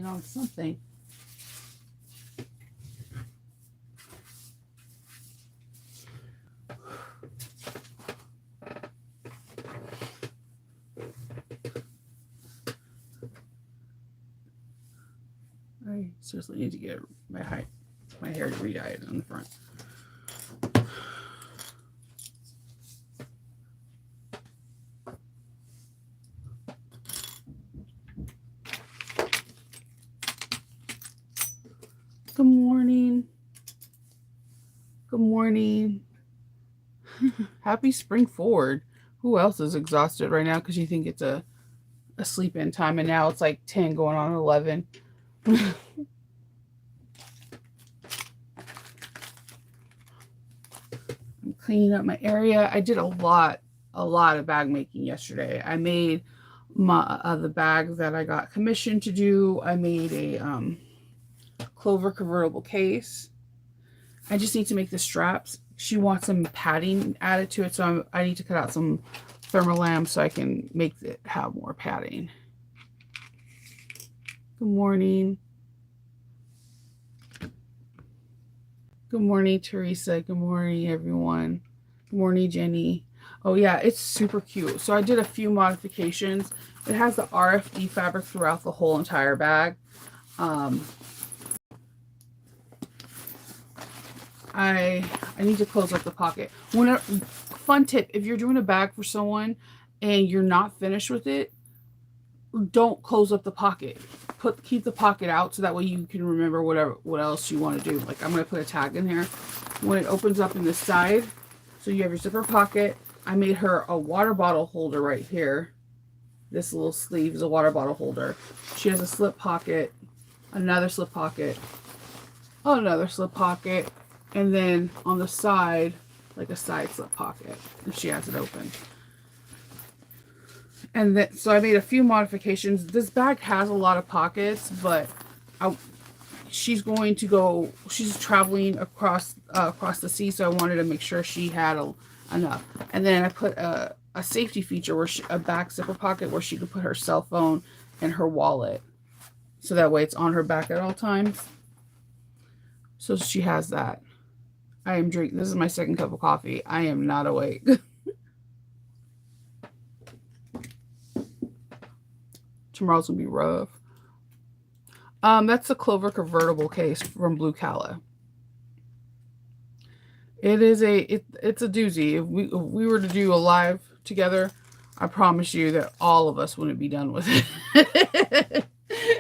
it on something. I seriously need to get my hair re-dyed on the front. Good morning. Good morning. Happy spring forward. Who else is exhausted right now because you think it's a sleep in time, and now it's like 10 going on 11. I'm cleaning up my area. I did a lot of bag making yesterday. I made my the bag that I got commissioned to do. I made a Clover convertible case. I just need to make the straps. She wants some padding added to it, so I need to cut out some Thermolam so I can make it have more padding. Good morning. Good morning, Teresa. Good morning, everyone. Good morning, Jenny. Oh yeah, it's super cute. So I did a few modifications. It has the RFD fabric throughout the whole entire bag. I need to close up the pocket. Fun tip, if you're doing a bag for someone and you're not finished with it, don't close up the pocket. Keep the pocket out so that way you can remember what else you want to do. Like I'm going to put a tag in here. When it opens up in the side, so you have your zipper pocket, I made her a water bottle holder right here. This little sleeve is a water bottle holder. She has a slip pocket, another slip pocket, another slip pocket, and then on the side, like a side slip pocket, if she has it open. And then, so I made a few modifications. This bag has a lot of pockets, but she's traveling across the sea, so I wanted to make sure she had enough. And then I put a safety feature a back zipper pocket where she could put her cell phone and her wallet, so that way it's on her back at all times. So she has that. I am drinking. This is my second cup of coffee. I am not awake. Tomorrow's gonna be rough. That's the Clover convertible case from Blue Calla. It's a doozy. If we were to do a live together, I promise you that all of us wouldn't be done with it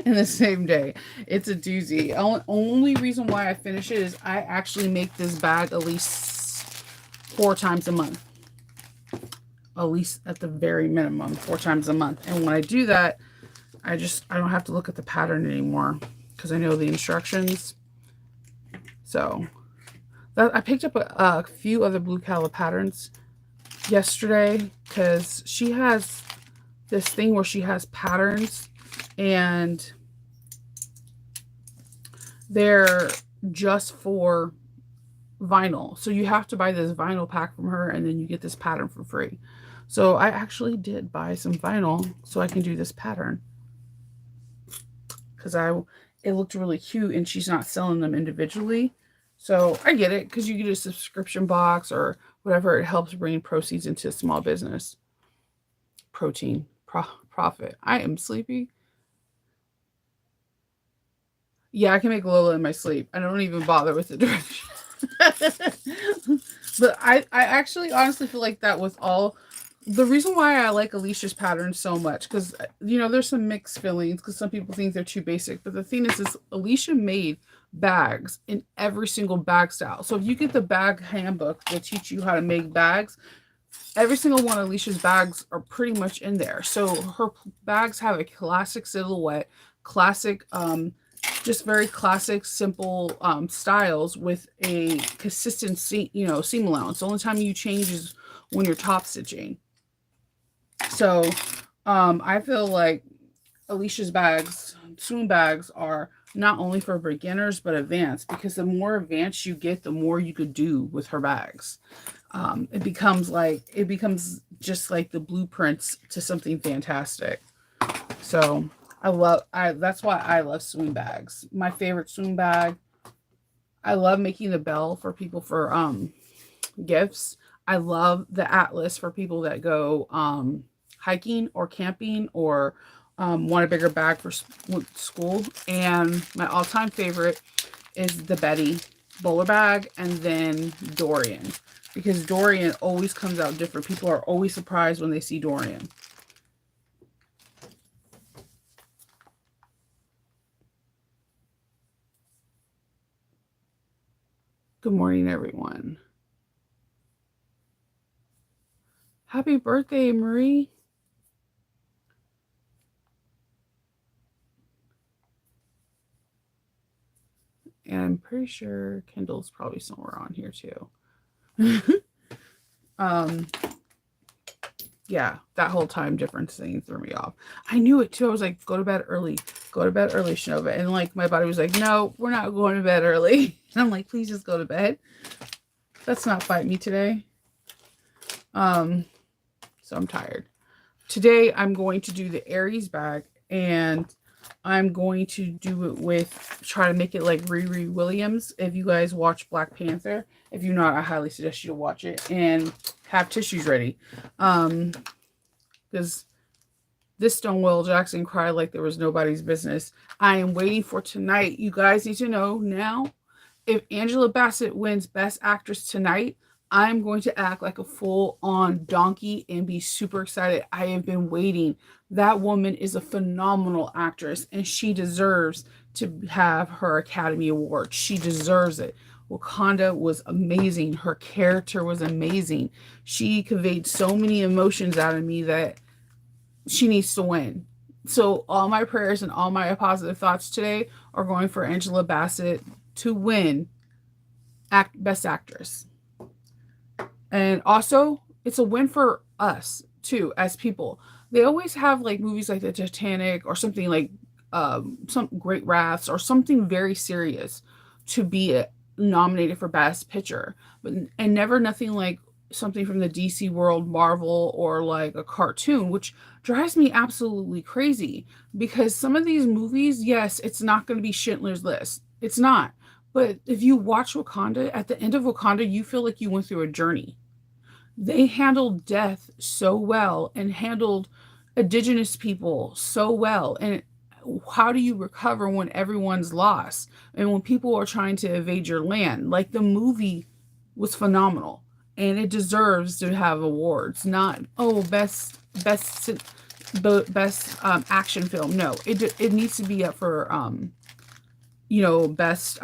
in the same day. It's a doozy. Only reason why I finish it is I actually make this bag at least 4 times a month. At least at the very minimum, 4 times a month. And when I do that, I don't have to look at the pattern anymore because I know the instructions. So I picked up a few other Blue Calla patterns yesterday because she has this thing where she has patterns and they're just for vinyl. So you have to buy this vinyl pack from her and then you get this pattern for free. So I actually did buy some vinyl so I can do this pattern because it looked really cute and she's not selling them individually. So I get it because you get a subscription box or whatever. It helps bring proceeds into small business. Profit. I am sleepy. Yeah, I can make Lola in my sleep. I don't even bother with the direction. But I actually honestly feel like that was all the reason why I like Alicia's pattern so much, because there's some mixed feelings because some people think they're too basic, but the thing is Alicia made bags in every single bag style. So if you get the bag handbook, they'll teach you how to make bags. Every single one of Alicia's bags are pretty much in there. So her bags have a classic silhouette, classic just very classic, simple styles with a consistent seam allowance. The only time you change is when you're top stitching. So I feel like Alicia's bags, swoon bags, are not only for beginners but advanced, because the more advanced you get, the more you could do with her bags. It becomes just like the blueprints to something fantastic. So That's why I love swoon bags. My favorite swoon bag. I love making the bell for people for gifts. I love the atlas for people that go hiking or camping or want a bigger bag for school. And my all-time favorite is the Betty bowler bag, and then Dorian, because Dorian always comes out different. People are always surprised when they see Dorian. Good morning, everyone. Happy birthday, Marie. And I'm pretty sure Kendall's probably somewhere on here too. Yeah, that whole time difference thing threw me off. I knew it too. I was like, go to bed early, Shinova. And like my body was like, no, we're not going to bed early. And I'm like, please just go to bed. Let's not fight me today. So I'm tired. Today I'm going to do the Aries bag, and I'm going to do it with, try to make it like Riri Williams. If you guys watch Black Panther, if you're not, I highly suggest you to watch it and have tissues ready. Because this Stonewall Jackson cried like there was nobody's business. I am waiting for tonight. You guys need to know now, if Angela Bassett wins Best Actress tonight, I'm going to act like a full-on donkey and be super excited. I have been waiting. That woman is a phenomenal actress, and she deserves to have her Academy Award. She deserves it. Wakanda was amazing. Her character was amazing. She conveyed so many emotions out of me that she needs to win. So all my prayers and all my positive thoughts today are going for Angela Bassett to win Best Actress. And also, it's a win for us too as people. They always have like movies like the Titanic or something like some Great Wraths or something very serious to be nominated for Best Picture, and never nothing like something from the DC world, Marvel, or like a cartoon, which drives me absolutely crazy, because some of these movies, yes, it's not going to be Schindler's List. It's not. But if you watch Wakanda, at the end of Wakanda, you feel like you went through a journey. They handled death so well and handled indigenous people so well. And how do you recover when everyone's lost and when people are trying to evade your land? Like, the movie was phenomenal, and it deserves to have awards. Not best action film. No, it needs to be up for best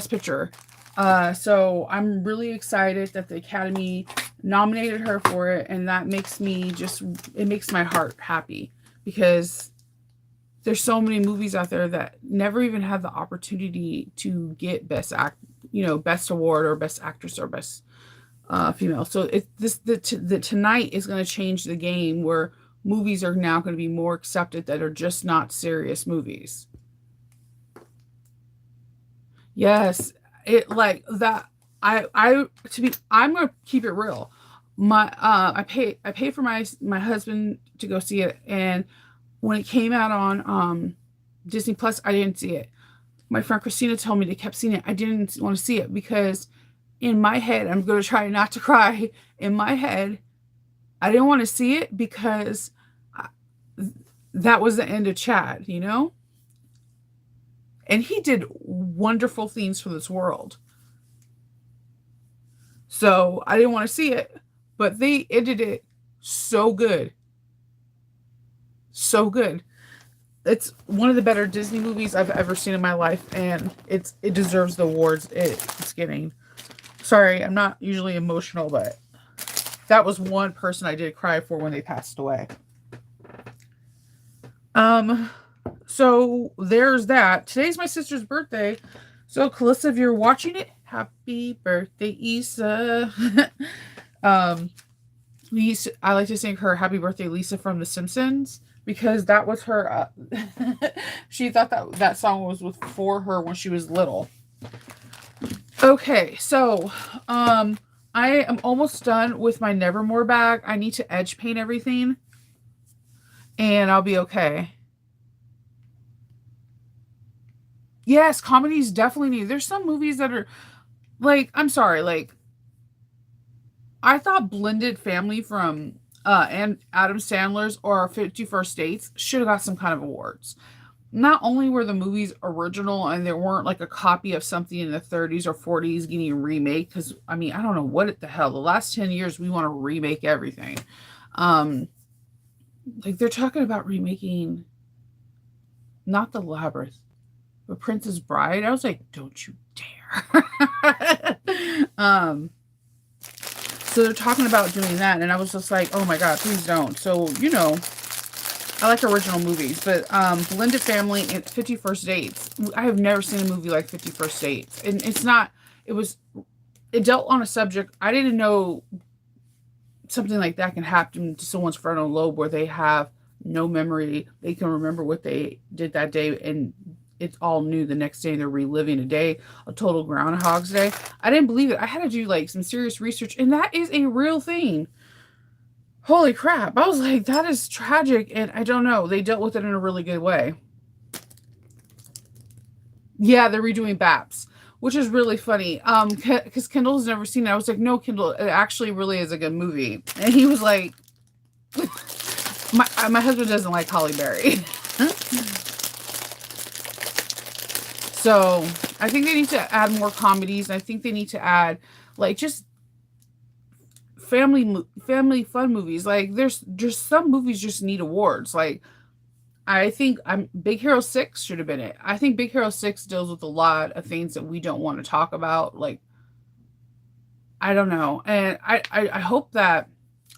picture. So I'm really excited that the Academy nominated her for it, and that makes me it makes my heart happy, because there's so many movies out there that never even had the opportunity to get best award or best actress or best female. So the tonight is going to change the game, where movies are now going to be more accepted that are just not serious movies. Yes, it like that. I'm gonna keep it real. I paid for my husband to go see it, and when it came out on Disney Plus, I didn't see it. My friend Christina told me they kept seeing it. I didn't want to see it because in my head, I'm going to try not to cry. In my head, I didn't want to see it because that was the end of Chad, And he did wonderful things for this world. So I didn't want to see it, but they ended it so good. So good. It's one of the better Disney movies I've ever seen in my life, and it deserves the awards it's getting. Sorry, I'm not usually emotional, but that was one person I did cry for when they passed away. So there's that. Today's my sister's birthday. So Calissa, if you're watching it, happy birthday, Issa. I like to sing her happy birthday, Lisa, from The Simpsons, because that was her. She thought that song was for her when she was little. Okay, so I am almost done with my Nevermore bag. I need to edge paint everything. and I'll be okay. Yes, comedies definitely need. There's some movies that are like, I'm sorry, like I thought Blended Family from and Adam Sandler's or 51st Dates should have got some kind of awards. Not only were the movies original and there weren't like a copy of something in the 30s or 40s getting a remake, because I mean, I don't know what the hell. The last 10 years we want to remake everything. Um, like they're talking about remaking not The Labyrinth, but Princess Bride. I was like, don't you dare. So they're talking about doing that, and I was just like, oh my god, please don't. So, I like original movies, but Blended Family and 51st Dates. I have never seen a movie like 51st Dates. And it's not, it was, it dealt on a subject. I didn't know something like that can happen to someone's frontal lobe where they have no memory. They can remember what they did that day and it's all new the next day. They're reliving a day, a total Groundhog's Day. I didn't believe it. I had to do like some serious research, and that is a real thing. Holy crap. I was like, that is tragic. And I don't know. They dealt with it in a really good way. Yeah, they're redoing BAPS, which is really funny. Because Kendall's never seen it. I was like, no, Kendall, it actually really is a good movie. And he was like, my husband doesn't like Holly Berry. So I think they need to add more comedies. I think they need to add like just family fun movies. Like there's just some movies just need awards. Like I think Big Hero 6 should have been it. I think Big Hero 6 deals with a lot of things that we don't want to talk about. Like I don't know. And I hope that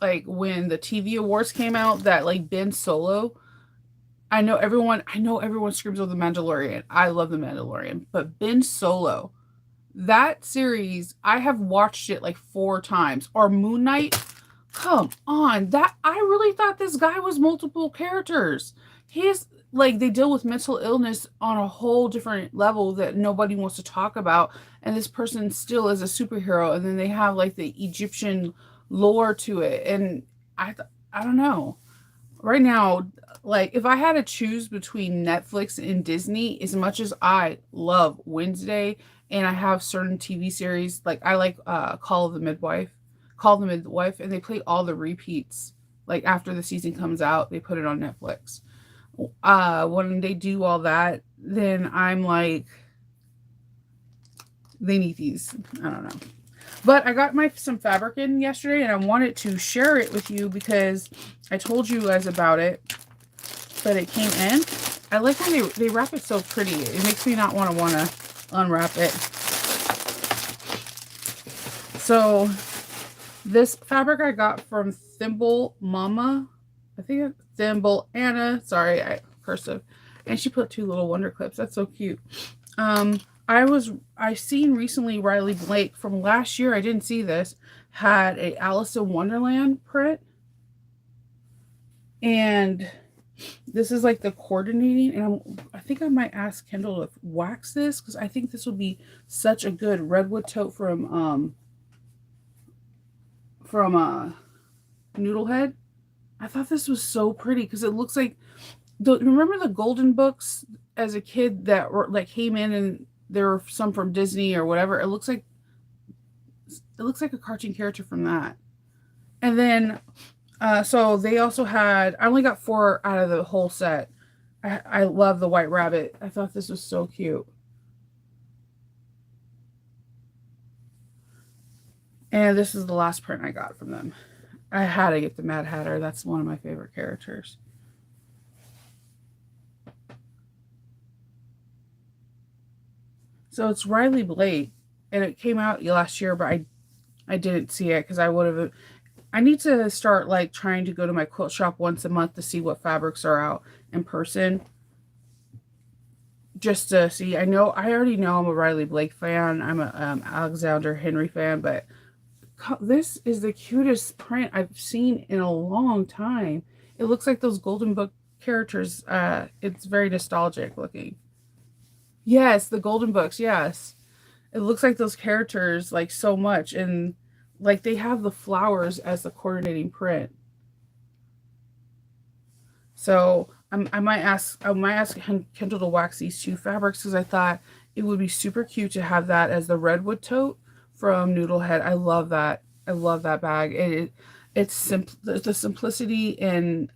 like when the TV awards came out that like Ben Solo, I know everyone screams of the Mandalorian. I love the Mandalorian, but Ben Solo, that series, I have watched it like 4 times. Or Moon Knight, come on. That I really thought this guy was multiple characters. He's like they deal with mental illness on a whole different level that nobody wants to talk about. And this person still is a superhero. And then they have like the Egyptian lore to it. And I don't know. Right now, like if I had to choose between Netflix and Disney, as much as I love Wednesday and I have certain TV series, like I like Call the Midwife, and they play all the repeats. Like after the season comes out, they put it on Netflix. When they do all that, then I'm like, they need these. I don't know. But I got my some fabric in yesterday and I wanted to share it with you because I told you guys about it, but it came in. I like when they wrap it so pretty. It makes me not want to unwrap it. So this fabric I got from Thimble Mama. I think it's Thimble Anna. Sorry, I cursive. And she put 2 little wonder clips. That's so cute. Um, I seen recently Riley Blake from last year. I didn't see this. Had a Alice in Wonderland print, and this is like the coordinating. And I think I might ask Kendall to wax this because I think this would be such a good redwood tote from Noodlehead. I thought this was so pretty because it looks like remember the Golden Books as a kid that were like came in and there were some from Disney or whatever. It looks like a cartoon character from that. And then so they also had I only got 4 out of the whole set. I love the White Rabbit. I thought this was so cute. And this is the last print I got from them. I had to get the Mad Hatter. That's one of my favorite characters. So it's Riley Blake, and it came out last year, but I didn't see it because I would have. I need to start like trying to go to my quilt shop once a month to see what fabrics are out in person, just to see. I already know I'm a Riley Blake fan. I'm a Alexander Henry fan, but this is the cutest print I've seen in a long time. It looks like those Golden Book characters. It's very nostalgic looking. Yes, the Golden Books. Yes. It looks like those characters like so much, and like they have the flowers as the coordinating print. So I might ask Kendall to wax these two fabrics because I thought it would be super cute to have that as the redwood tote from Noodlehead. I love that. I love that bag. It's simple. The simplicity in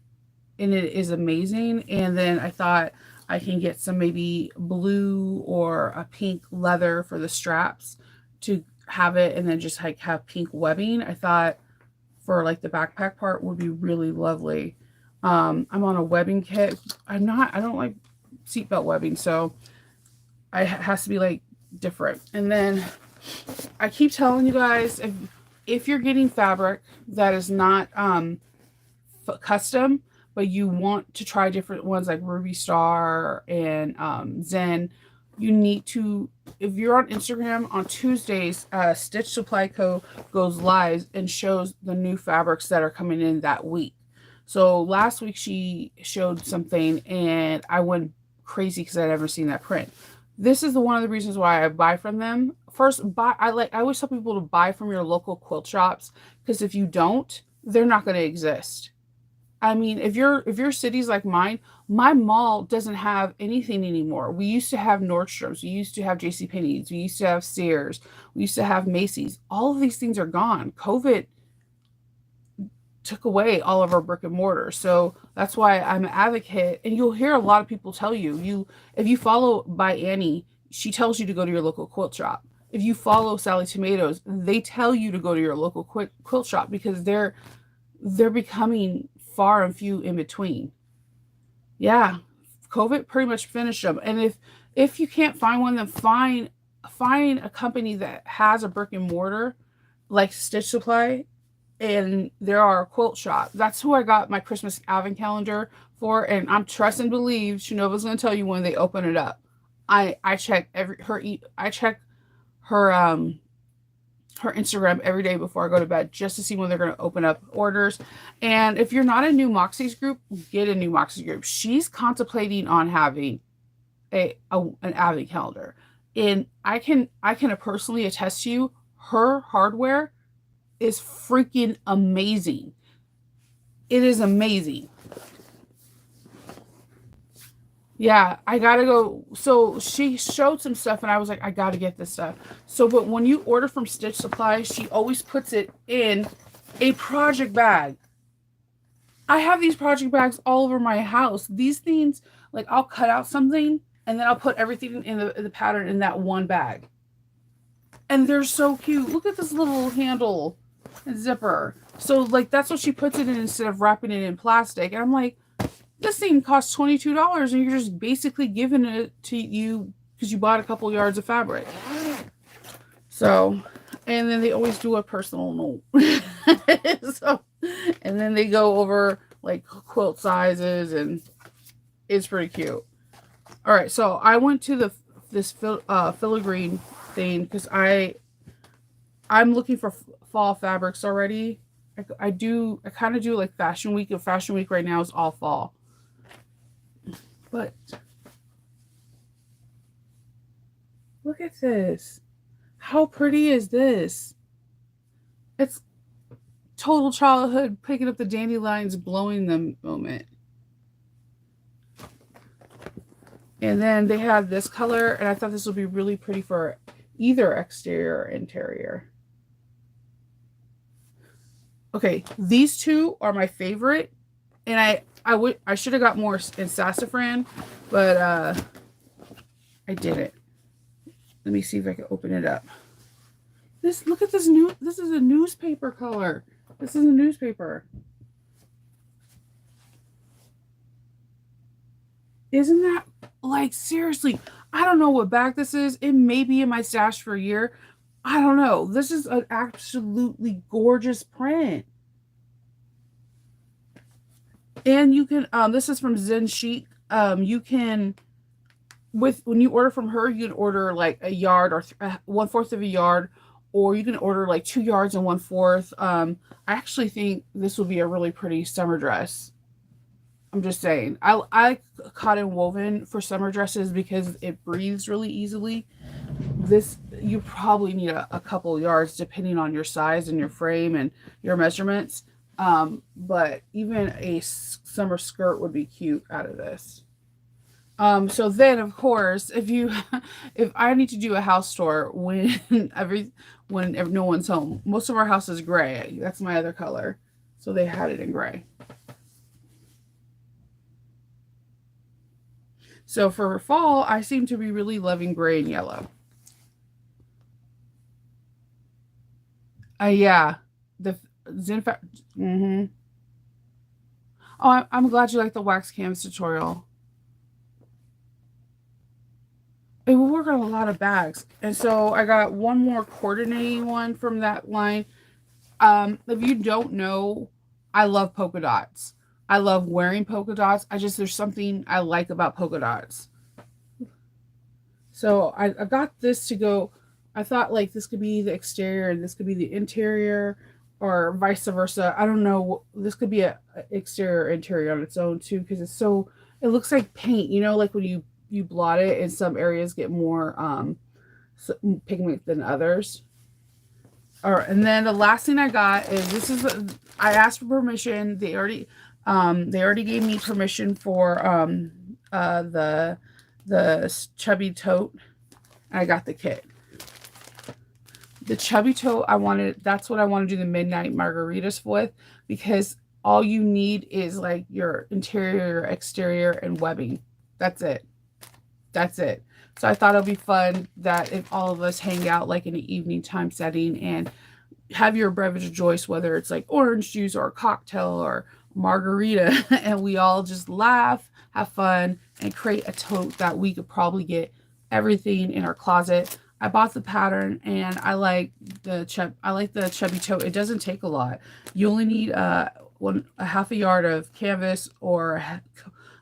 it is amazing. And then I thought I can get some maybe blue or a pink leather for the straps to have it, and then just like have pink webbing. I thought for like the backpack part would be really lovely. I'm on a webbing kit. I don't like seatbelt webbing, so it has to be like different. And then I keep telling you guys, if you're getting fabric that is not custom, but you want to try different ones like Ruby Star and Zen, you need to, if you're on Instagram on Tuesdays, Stitch Supply Co. goes live and shows the new fabrics that are coming in that week. So last week she showed something and I went crazy because I'd never seen that print. This is one of the reasons why I buy from them. First, I always tell people to buy from your local quilt shops, because if you don't, they're not going to exist. I mean, if your city's like mine, my mall doesn't have anything anymore. We used to have Nordstrom's, we used to have J.C. Penney's, we used to have Sears, we used to have Macy's. All of these things are gone. COVID took away all of our brick and mortar. So that's why I'm an advocate. And you'll hear a lot of people tell you, if you follow by Annie, she tells you to go to your local quilt shop. If you follow Sally Tomatoes, they tell you to go to your local quilt shop, because they're becoming far and few in between. Yeah, COVID pretty much finished them. And if you can't find one, then find a company that has a brick and mortar like Stitch Supply, and there are a quilt shop. That's who I got my Christmas advent calendar for, and I'm trust and believe Shinova's going to tell you when they open it up. I check I check her her Instagram every day before I go to bed, just to see when they're going to open up orders. And if you're not a new Moxie's group, get a new Moxie group. She's contemplating on having an advent calendar, and I can personally attest to you, her hardware is freaking amazing. It is amazing. Yeah, I gotta go. So she showed some stuff, and I was like, I gotta get this stuff. So, but when you order from Stitch Supply, she always puts it in a project bag. I have these project bags all over my house. These things, like, I'll cut out something and then I'll put everything in the pattern in that one bag. And they're so cute. Look at this little handle and zipper. So, like, that's what she puts it in instead of wrapping it in plastic. And I'm like, this thing costs $22 and you're just basically giving it to you because you bought a couple yards of fabric. So, and then they always do a personal note. So, and then they go over like quilt sizes, and it's pretty cute. All right, so I went to this filigree thing because I'm looking for fall fabrics already. I kind of do like Fashion Week, and Fashion Week right now is all fall. But look at this. How pretty is this? It's total childhood picking up the dandelions, blowing them moment. And then they have this color, and I thought this would be really pretty for either exterior or interior. Okay, these two are my favorite, and I should have got more in sassafras, but I didn't. Let me see if I can open it up. Look at this this is a newspaper color. This is a newspaper. Isn't that, like, seriously? I don't know what bag this is. It may be in my stash for a year. I don't know. This is an absolutely gorgeous print. And you can this is from Zen Chic. You can, when you order from her, you can order like a yard or 1/4 of a yard, or you can order like 2 yards and 1/4. I actually think this would be a really pretty summer dress. I'm just saying. I like cotton woven for summer dresses because it breathes really easily. This, you probably need a couple yards depending on your size and your frame and your measurements. But even a summer skirt would be cute out of this. So then of course, if you if I need to do a house tour when no one's home, most of our house is gray. That's my other color. So they had it in gray. So for fall, I seem to be really loving gray and yellow. Yeah, the Zenfa. Mm-hmm. Oh, I'm glad you like the wax canvas tutorial. It will work on a lot of bags. And so I got one more coordinating one from that line. If you don't know, I love polka dots. I love wearing polka dots. There's something I like about polka dots. So I got this to go. I thought like this could be the exterior and this could be the interior, or vice versa. I don't know. This could be a exterior or interior on its own too, because it looks like paint. You know, like when you blot it, and some areas get more pigment than others. All right, and then the last thing I got is I asked for permission. They already gave me permission for the chubby tote. I got the kit. The chubby tote that's what I want to do the midnight margaritas with, because all you need is like your interior, exterior, and webbing. That's it. That's it. So I thought it'd be fun that if all of us hang out like in an evening time setting and have your beverage of choice, whether it's like orange juice or a cocktail or margarita, and we all just laugh, have fun, and create a tote that we could probably get everything in our closet. I bought the pattern and I like the chubby tote. It doesn't take a lot. You only need a half a yard of canvas, or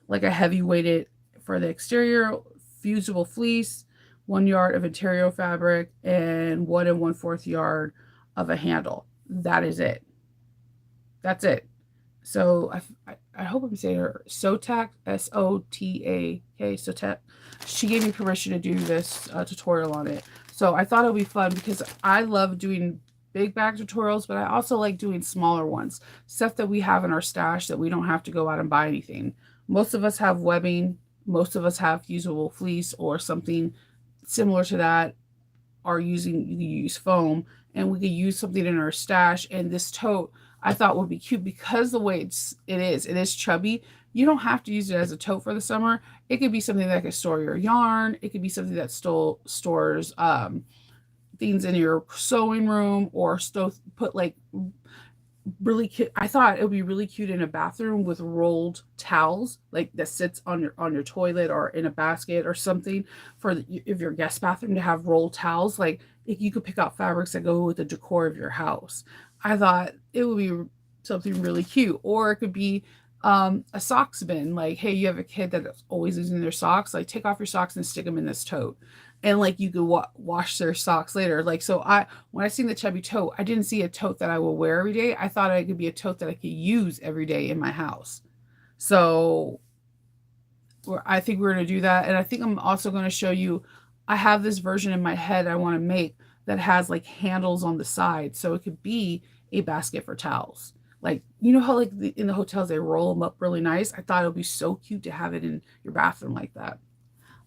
like a heavy weighted for the exterior, fusible fleece, 1 yard of interior fabric, and 1 and 1/4 yard of a handle. That is it. That's it. So I hope I'm saying her Sotak, Sotak, Sotak. She gave me permission to do this tutorial on it. So I thought it would be fun because I love doing big bag tutorials, but I also like doing smaller ones, stuff that we have in our stash that we don't have to go out and buy anything. Most of us have webbing, most of us have fusible fleece or something similar to that, are using you use foam, and we could use something in our stash. And this tote I thought would be cute because the way it is chubby. You don't have to use it as a tote for the summer. It could be something that could store your yarn. It could be something that stores things in your sewing room, or put like really cute. I thought it would be really cute in a bathroom with rolled towels, like that sits on your toilet or in a basket or something, for if your guest bathroom, to have rolled towels. Like if you could pick out fabrics that go with the decor of your house. I thought it would be something really cute. Or it could be a socks bin. Like, hey, you have a kid that's always losing their socks. Like, take off your socks and stick them in this tote, and like you could wash their socks later. Like, so when I seen the chubby tote, I didn't see a tote that I will wear every day. I thought it could be a tote that I could use every day in my house. So I think we're going to do that. And I think I'm also going to show you, I have this version in my head I want to make that has like handles on the side. So it could be a basket for towels. Like, you know how like in the hotels they roll them up really nice? I thought it would be so cute to have it in your bathroom like that.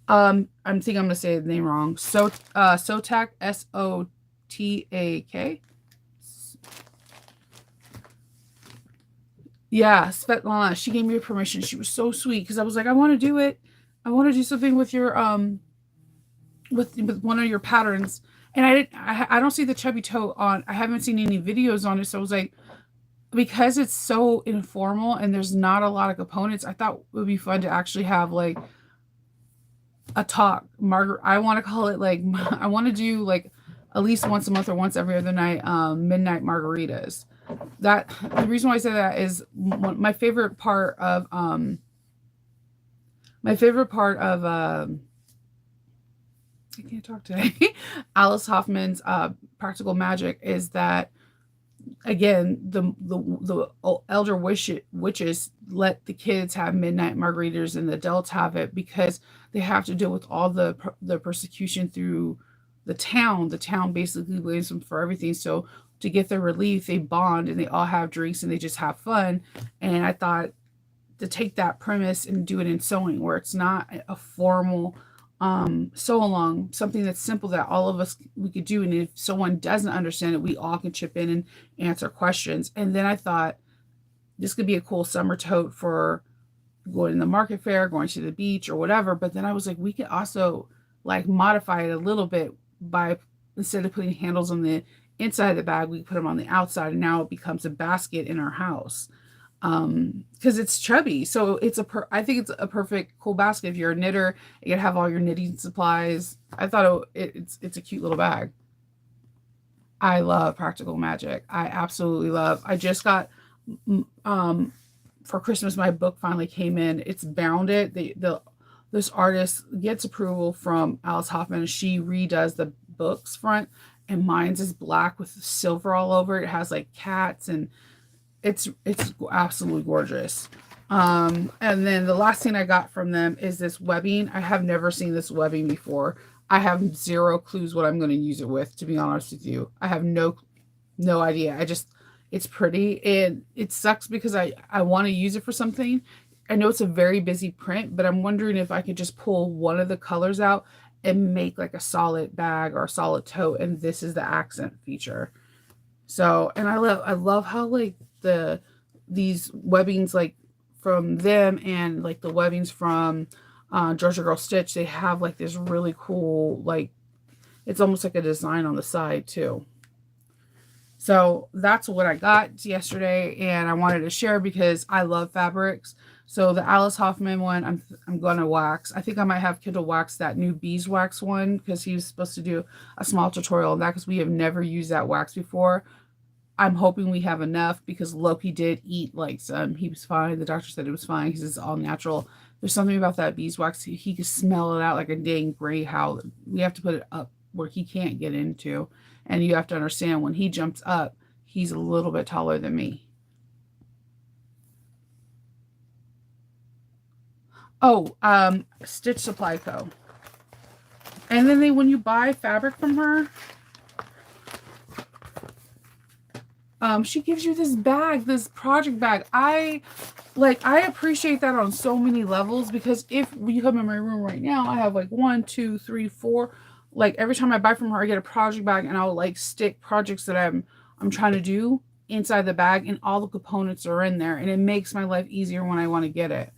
I'm thinking I'm gonna say the name wrong. Sotak, Sotak. Yeah, Svetlana. She gave me permission. She was so sweet because I was like, I want to do it. I want to do something with your with one of your patterns. And I don't see the chubby toe on. I haven't seen any videos on it. So I was like, because it's so informal and there's not a lot of components, I thought it would be fun to actually have like a talk. Margaret, I want to call it like, I want to do like at least once a month or once every other night, midnight margaritas. That the reason why I say that is my favorite part of my favorite part of I can't talk today. Alice Hoffman's Practical Magic is that, again, the elder witches let the kids have midnight margaritas and the adults have it because they have to deal with all the persecution through the town. The town basically blames them for everything. So to get their relief, they bond and they all have drinks and they just have fun. And I thought to take that premise and do it in sewing where it's not a formal sew along, something that's simple that all of us we could do. And if someone doesn't understand it, we all can chip in and answer questions. And then I thought this could be a cool summer tote for going to the market fair, going to the beach or whatever. But then I was like, we could also like modify it a little bit by instead of putting handles on the inside of the bag, we put them on the outside, and now it becomes a basket in our house. Because it's chubby, so I think it's a perfect cool basket if you're a knitter. You can have all your knitting supplies. I thought it's a cute little bag. I love Practical Magic. I absolutely love. I just got for Christmas, my book finally came in. It's bounded. This artist gets approval from Alice Hoffman, and she redoes the book's front, and mine's is black with silver all over it. It has like cats, and it's absolutely gorgeous. And then the last thing I got from them is this webbing. I have never seen this webbing before. I have zero clues what I'm going to use it with, to be honest with you. I have no idea. It's pretty, and it sucks because I want to use it for something. I know it's a very busy print, but I'm wondering if I could just pull one of the colors out and make like a solid bag or a solid tote, and this is the accent feature. So, and I love how like these webbings like from them and like the webbings from Georgia Girl Stitch, they have like this really cool, like it's almost like a design on the side too. So that's what I got yesterday, and I wanted to share because I love fabrics. So the Alice Hoffman one, I'm gonna wax. I think I might have Kindle wax that new beeswax one because he was supposed to do a small tutorial on that because we have never used that wax before. I'm hoping we have enough because Loki did eat like some. He was fine. The doctor said it was fine because it's all natural. There's something about that beeswax. He could smell it out like a dang gray howl. We have to put it up where he can't get into. And you have to understand when he jumps up, he's a little bit taller than me. Oh, Stitch Supply Co. And then when you buy fabric from her, she gives you this bag, this project bag. I appreciate that on so many levels because if you come in my room right now, I have like 1, 2, 3, 4. Like every time I buy from her, I get a project bag and I'll like stick projects that I'm trying to do inside the bag, and all the components are in there, and it makes my life easier when I want to get it.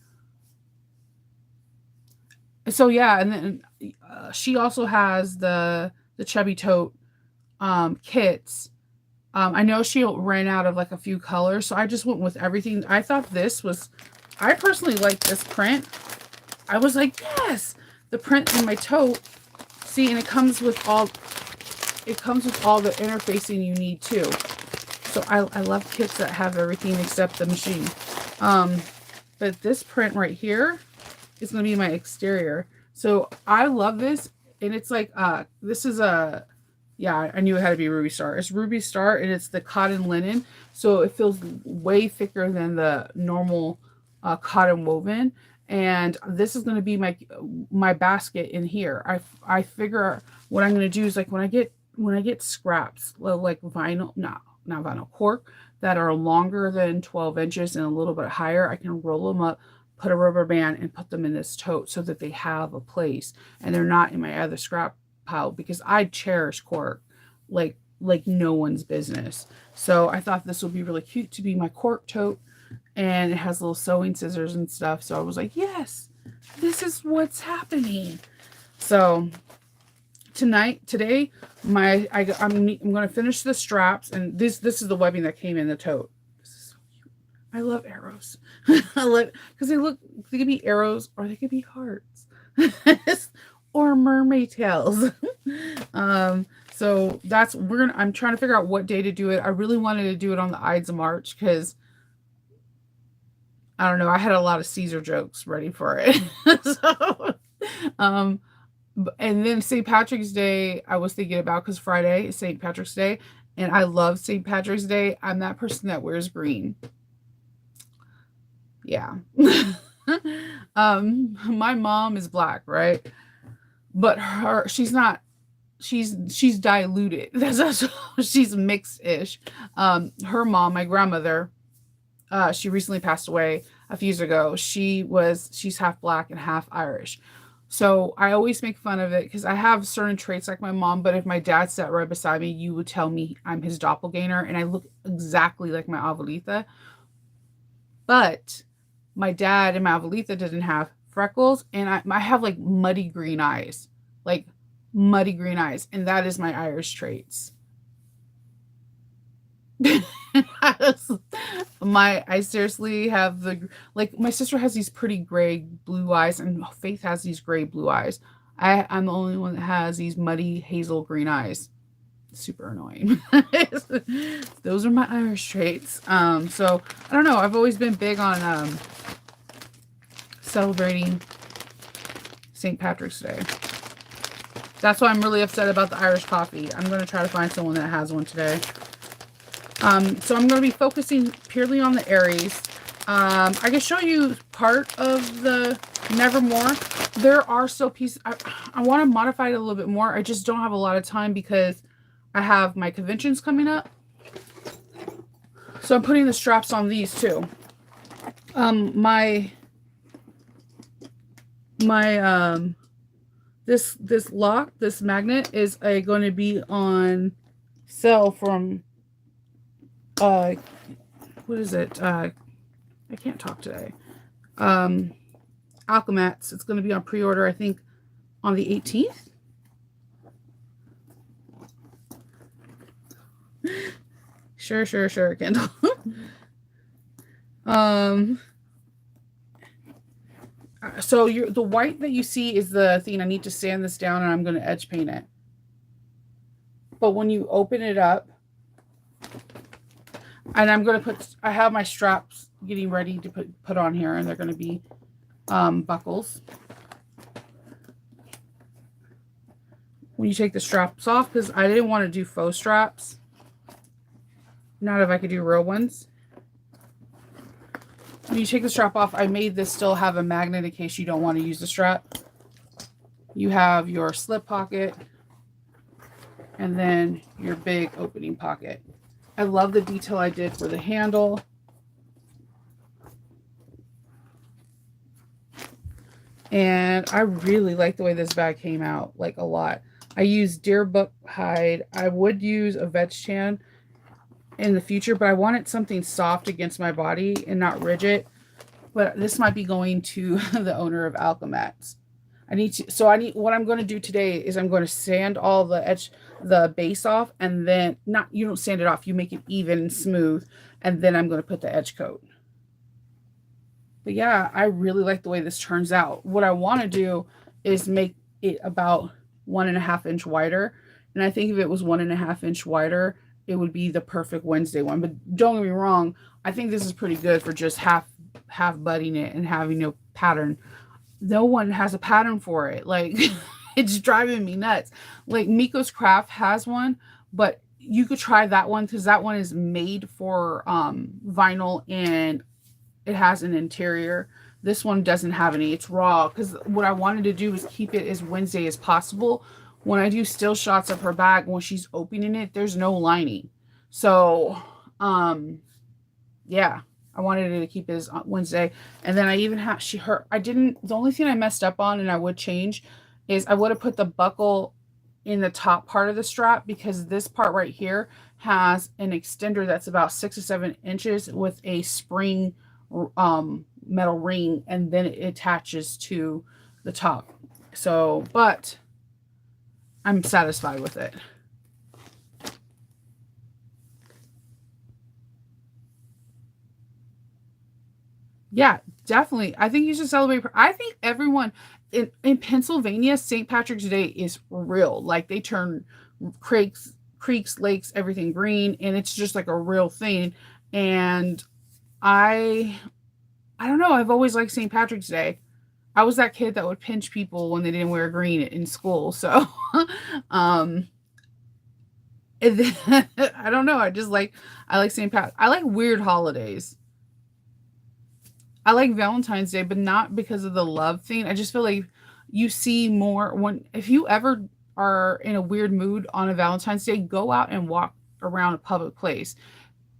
So yeah, and then she also has the chubby tote kits. I know she ran out of like a few colors, so I just went with everything. I thought I personally like this print. I was like, yes, the print in my tote. See, and it comes with all the interfacing you need too. So I love kits that have everything except the machine. But this print right here is going to be my exterior. So I love this, and it's like this is a yeah, I knew it had to be Ruby Star. It's Ruby Star, and it's the cotton linen, so it feels way thicker than the normal cotton woven. And this is going to be my basket in here. I figure what I'm going to do is like when I get scraps like vinyl, not vinyl, cork that are longer than 12 inches and a little bit higher, I can roll them up, put a rubber band, and put them in this tote so that they have a place and they're not in my other scrap pile because I cherish cork like no one's business. So I thought this would be really cute to be my cork tote, and it has little sewing scissors and stuff. So I was like, yes, this is what's happening. So today, I'm going to finish the straps, and this is the webbing that came in the tote. This is so cute. I love arrows. I love because they could be arrows or they could be hearts or mermaid tails. So I'm trying to figure out what day to do it. I really wanted to do it on the Ides of March because I don't know. I had a lot of Caesar jokes ready for it. So, and then St. Patrick's Day, I was thinking about because Friday is St. Patrick's Day, and I love St. Patrick's Day. I'm that person that wears green. Yeah. My mom is black, right? But she's not she's diluted. That's she's mixed-ish. Her mom, my grandmother, she recently passed away a few years ago. She's half black and half Irish. So I always make fun of it because I have certain traits like my mom, but if my dad sat right beside me, you would tell me I'm his doppelganger and I look exactly like my abuelita. But my dad and my abuelita didn't have freckles, and I have like muddy green eyes, like muddy green eyes, and that is my Irish traits. I seriously have the like my sister has these pretty gray blue eyes, and Faith has these gray blue eyes. I'm the only one that has these muddy hazel green eyes. Super annoying. Those are my Irish traits. So I don't know. I've always been big on celebrating St. Patrick's Day. That's why I'm really upset about the Irish coffee. I'm going to try to find someone that has one today. So I'm going to be focusing purely on the Aries. I can show you part of the Nevermore. There are still pieces. I want to modify it a little bit more. I just don't have a lot of time because I have my conventions coming up. So I'm putting the straps on these too. This lock, this magnet is going to be on sale from what is it? I can't talk today. Alchemats. It's going to be on pre-order, I think, on the 18th. Sure, Kendall. So the white that you see is the thing. I need to sand this down and I'm going to edge paint it. But when you open it up, and I'm going to I have my straps getting ready to put on here, and they're going to be buckles. When you take the straps off, because I didn't want to do faux straps. Not if I could do real ones. When you take the strap off, I made this still have a magnet in case you don't want to use the strap. You have your slip pocket and then your big opening pocket. I love the detail I did for the handle. And I really like the way this bag came out, like a lot. I used deer book hide. I would use a veg tan in the future, but I wanted something soft against my body and not rigid. But this might be going to the owner of Alchemats. What I'm going to do today is I'm going to sand all the base off, and then you don't sand it off, you make it even and smooth, and then I'm going to put the edge coat. But yeah, I really like the way this turns out. What I want to do is make it about 1.5 inch wider. And I think if it was 1.5 inch wider, it would be the perfect Wednesday one. But don't get me wrong, I think this is pretty good for just half budding it and having no pattern. No one has a pattern for it. Like, it's driving me nuts. Like, Miko's Craft has one, but you could try that one because that one is made for vinyl and it has an interior. This one doesn't have any. It's raw because what I wanted to do is keep it as Wednesday as possible. When I do still shots of her bag, when she's opening it, there's no lining. So, yeah, I wanted it to keep it as Wednesday. And then I even have, the only thing I messed up on and I would change is I would have put the buckle in the top part of the strap, because this part right here has an extender that's about 6 or 7 inches with a spring metal ring, and then it attaches to the top. So, but I'm satisfied with it. Yeah, definitely. I think you should celebrate. I think everyone in Pennsylvania, St. Patrick's Day is real. Like, they turn creeks, lakes, everything green, and it's just like a real thing. And I don't know. I've always liked St. Patrick's Day. I was that kid that would pinch people when they didn't wear green in school. So, I don't know. I like St. Pat. I like weird holidays. I like Valentine's Day, but not because of the love thing. I just feel like you see more if you ever are in a weird mood on a Valentine's Day, go out and walk around a public place.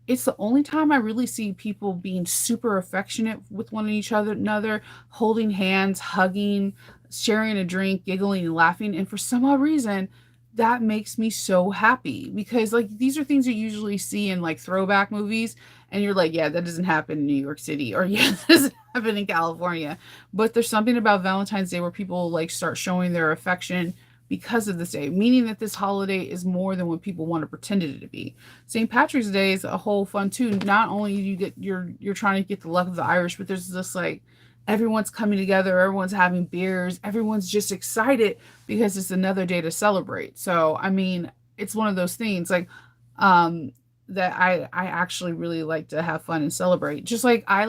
It's the only time I really see people being super affectionate with one each other, another, holding hands, hugging, sharing a drink, giggling and laughing. And for some odd reason, that makes me so happy because like these are things you usually see in like throwback movies and you're like, yeah, that doesn't happen in New York City or yeah, that doesn't happen in California. But there's something about Valentine's Day where people like start showing their affection because of this day, meaning that this holiday is more than what people want to pretend it to be. St. Patrick's Day is a whole fun too. Not only you get you're trying to get the luck of the Irish, but there's this like everyone's coming together, everyone's having beers, everyone's just excited because it's another day to celebrate. So I mean, it's one of those things like that I actually really like to have fun and celebrate. Just like I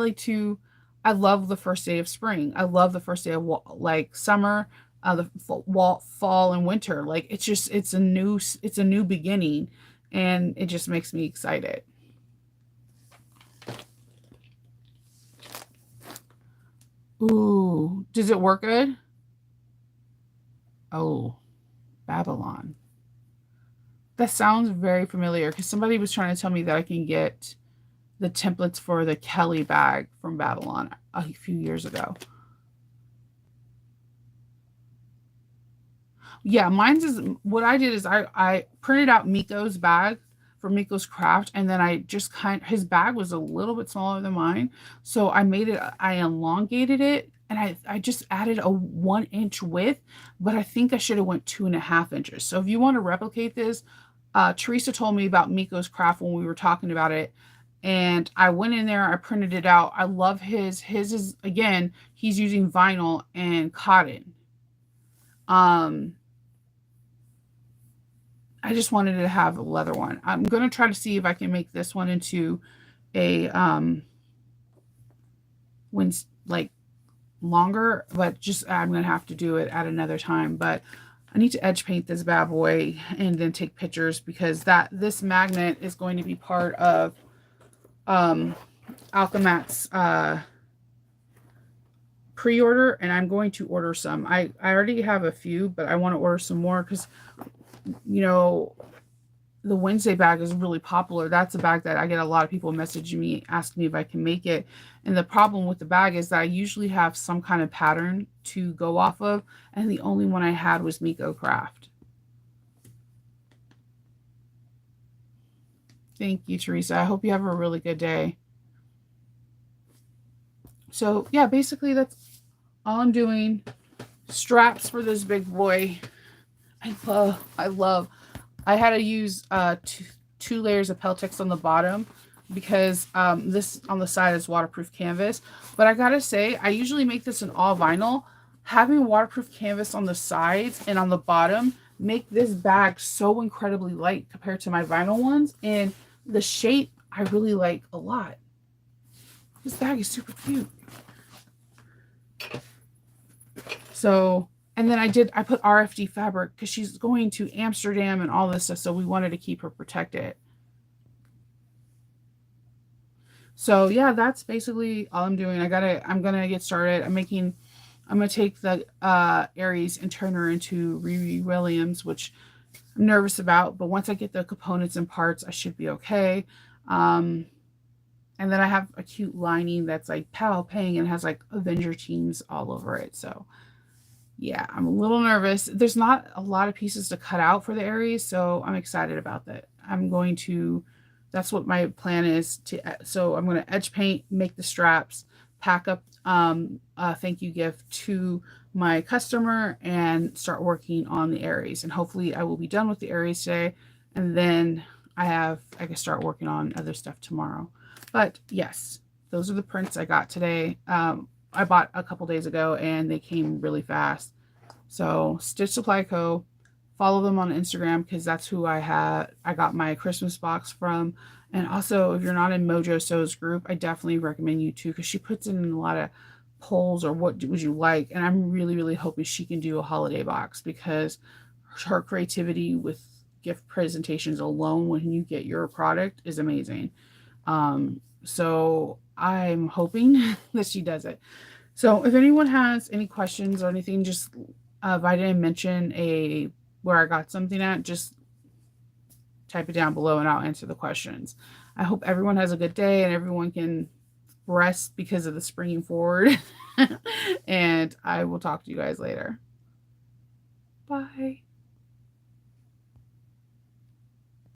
love the first day of spring. I love the first day of like summer, the fall and winter. Like it's just it's a new beginning and it just makes me excited. Ooh, does it work good? Oh, Babylon. That sounds very familiar because somebody was trying to tell me that I can get the templates for the Kelly bag from Babylon a few years ago. Yeah, mine's is what I did is I printed out Miko's bag for Miko's craft, and then I just his bag was a little bit smaller than mine, so I elongated it, and I just added a 1 inch width, but I think I should have went 2.5 inches. So if you want to replicate this, Teresa told me about Miko's craft when we were talking about it, and I went in there, I printed it out. I love his. His is again, he's using vinyl and cotton. Um, I just wanted to have a leather one. I'm gonna try to see if I can make this one into a when like longer, but just I'm gonna have to do it at another time. But I need to edge paint this bad boy and then take pictures because that this magnet is going to be part of um Alchemat's pre-order and I'm going to order some. I already have a few, but I want to order some more because you know the Wednesday bag is really popular. That's a bag that I get a lot of people messaging me asking me if I can make it. And the problem with the bag is that I usually have some kind of pattern to go off of, and the only one I had was Miko Craft. Thank you, Teresa. I hope you have a really good day. So yeah, basically that's all I'm doing. Straps for this big boy. I love. I had to use two layers of Peltex on the bottom because this on the side is waterproof canvas. But I gotta say, I usually make this in all vinyl. Having waterproof canvas on the sides and on the bottom make this bag so incredibly light compared to my vinyl ones. And the shape I really like a lot. This bag is super cute. So, and then I put RFD fabric because she's going to Amsterdam and all this stuff. So we wanted to keep her protected. So yeah, that's basically all I'm doing. I'm gonna get started. I'm gonna take the Aries and turn her into Riri Williams, which I'm nervous about, but once I get the components and parts, I should be okay. Um, and then I have a cute lining that's like Pal Pang and has like Avenger teams all over it. So yeah, I'm a little nervous. There's not a lot of pieces to cut out for the Aries, so I'm excited about that. That's what my plan is so I'm going to edge paint, make the straps, pack up a thank you gift to my customer and start working on the Aries. And hopefully I will be done with the Aries today. And then I can start working on other stuff tomorrow. But yes, those are the prints I got today. I bought a couple days ago and they came really fast. So Stitch Supply Co. Follow them on Instagram because that's who I got my Christmas box from. And also, if you're not in Mojo Sew's group, I definitely recommend you too because she puts in a lot of polls or what would you like. And I'm really, really hoping she can do a holiday box because her creativity with gift presentations alone when you get your product is amazing. So I'm hoping that she does it. So if anyone has any questions or anything, just if I didn't mention where I got something at, just type it down below and I'll answer the questions. I hope everyone has a good day and everyone can rest because of the springing forward. And I will talk to you guys later. Bye.